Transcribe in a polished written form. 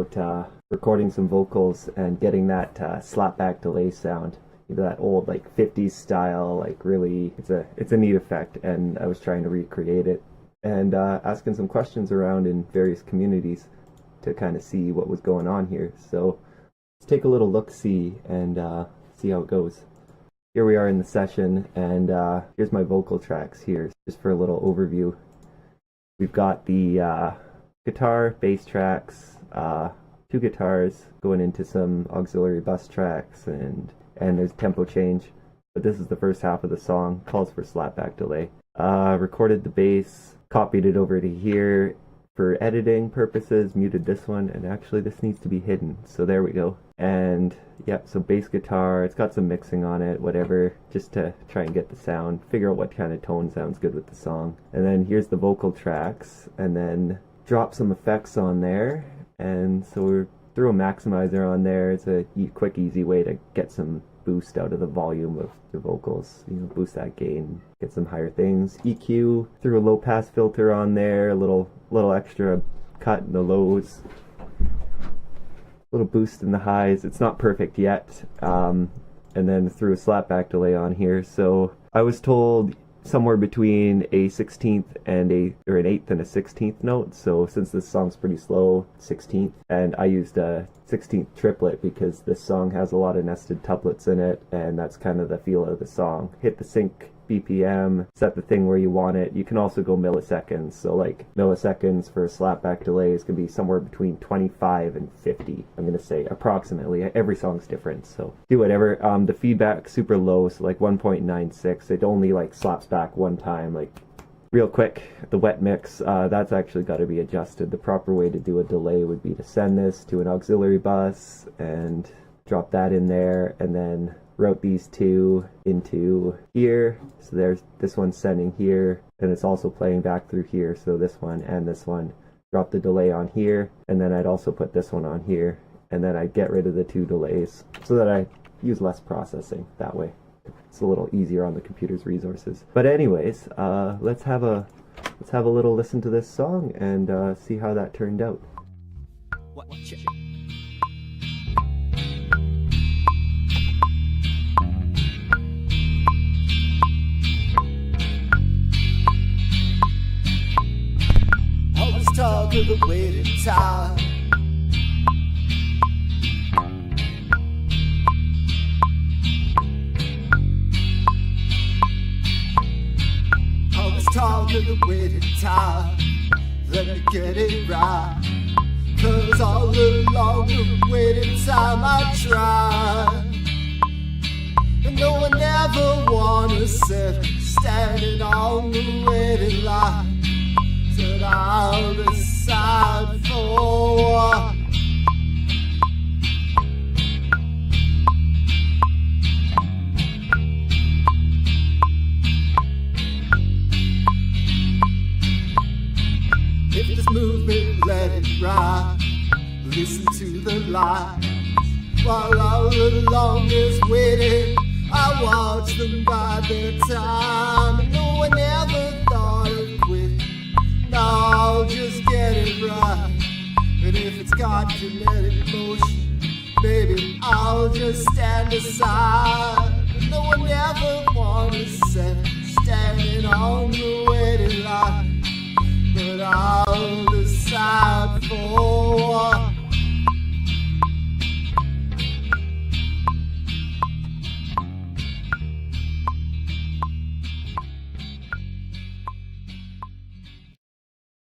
about recording some vocals and getting that slapback delay sound. You know, that old like 50s style, like really, it's a neat effect, and I was trying to recreate it and asking some questions around in various communities to kind of see what was going on here. So let's take a little look-see and see how it goes. Here we are in the session, and here's my vocal tracks here, just for a little overview. We've got the guitar, bass tracks, 2 guitars going into some auxiliary bus tracks, and there's tempo change. But this is the first half of the song, calls for slapback delay. Recorded the bass, copied it over to here for editing purposes, muted this one, and actually this needs to be hidden, so there we go. And yeah, so bass guitar, it's got some mixing on it, whatever, just to try and get the sound, figure out what kind of tone sounds good with the song. And then here's the vocal tracks, and then drop some effects on there. And so we threw a maximizer on there. It's a quick, easy way to get some boost out of the volume of the vocals, you know, boost that gain, get some higher things. EQ, threw a low pass filter on there, a little extra cut in the lows, little boost in the highs. It's not perfect yet. And then threw a slapback delay on here. So I was told somewhere between a 16th and an 8th and a 16th note. So since this song's pretty slow, 16th, and I used a 16th triplet because this song has a lot of nested tuplets in it, and that's kind of the feel of the song. Hit the sync BPM, set the thing where you want it. You can also go milliseconds, so like milliseconds for slapback delays can be somewhere between 25 and 50, I'm gonna say, approximately. Every song's different, so do whatever. The feedback super low, so like 1.96. It only like slaps back one time. Like real quick, the wet mix, that's actually got to be adjusted. The proper way to do a delay would be to send this to an auxiliary bus and drop that in there, and then route these 2 into here. So there's this one sending here, and it's also playing back through here, so this one and this one. Drop the delay on here, and then I'd also put this one on here, and then I'd get rid of the 2 delays so that I use less processing that way. It's a little easier on the computer's resources. But anyways, let's have a little listen to this song and see how that turned out. Talk of the waiting time. Always talk of the waiting time. Let me get it right. 'Cause all along the waiting time I tried, and no one ever wanna sit standing on the waiting line. That I'll decide for. If this movement, let it ride. Listen to the lights. While all along is waiting, I watch them by their time. And no one ever thought of quitting. I'll just get it right. And if it's got kinetic motion, baby, I'll just stand aside. No one ever wanna sit standing on the waiting line, but I'll decide for